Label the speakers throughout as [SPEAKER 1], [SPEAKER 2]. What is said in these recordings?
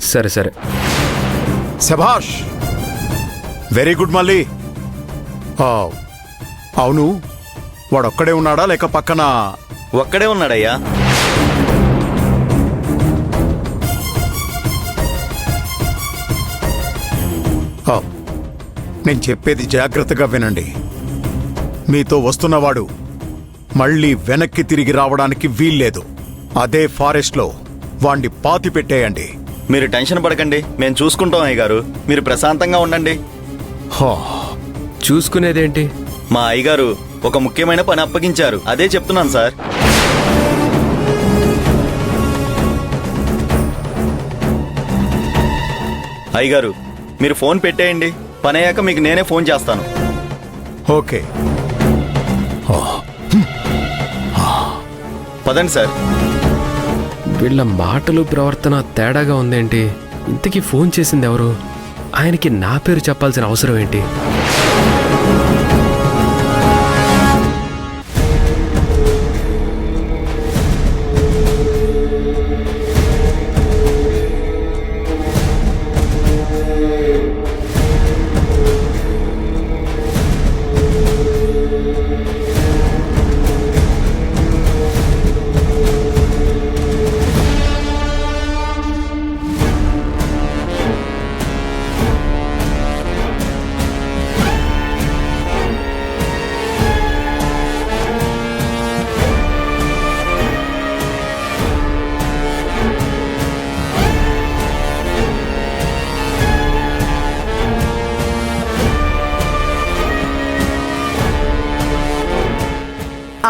[SPEAKER 1] సరే సరే.
[SPEAKER 2] శభాష్, వెరీ గుడ్ మళ్ళీ. అవును, వాడొక్కడే ఉన్నాడా లేక పక్కన?
[SPEAKER 3] ఒక్కడే ఉన్నాడయ్యా.
[SPEAKER 2] నేను చెప్పేది జాగ్రత్తగా వినండి. మీతో వస్తున్నవాడు మళ్ళీ వెనక్కి తిరిగి రావడానికి వీల్లేదు. అదే ఫారెస్ట్లో వాణ్ణి పాతి పెట్టేయండి.
[SPEAKER 3] మీరు టెన్షన్ పడకండి, మేము చూసుకుంటాం అయ్యగారు. మీరు ప్రశాంతంగా ఉండండి.
[SPEAKER 1] చూసుకునేదేంటి?
[SPEAKER 3] మా అయ్యగారు ఒక ముఖ్యమైన పని అప్పగించారు, అదే చెప్తున్నాను సార్. అయ్యగారు మీరు ఫోన్ పెట్టేయండి, పని అయ్యాక మీకు నేనే ఫోన్ చేస్తాను.
[SPEAKER 2] ఓకే,
[SPEAKER 3] పదండి సార్.
[SPEAKER 1] వీళ్ళ మాటలు ప్రవర్తన తేడాగా ఉందేంటి? ఇంతకీ ఫోన్ చేసింది ఎవరు? ఆయనకి నా పేరు చెప్పాల్సిన అవసరం ఏంటి?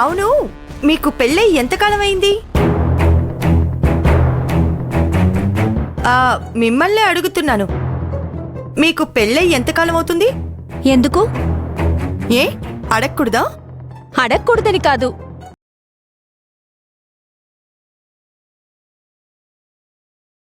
[SPEAKER 4] అవును, మీకు పెళ్ళై ఎంతకాలం అయింది? మిమ్మల్నే అడుగుతున్నాను, మీకు పెళ్ళై ఎంతకాలం అవుతుంది?
[SPEAKER 5] ఎందుకు?
[SPEAKER 4] ఏ అడగకూడదా?
[SPEAKER 5] అడగకూడదని కాదు,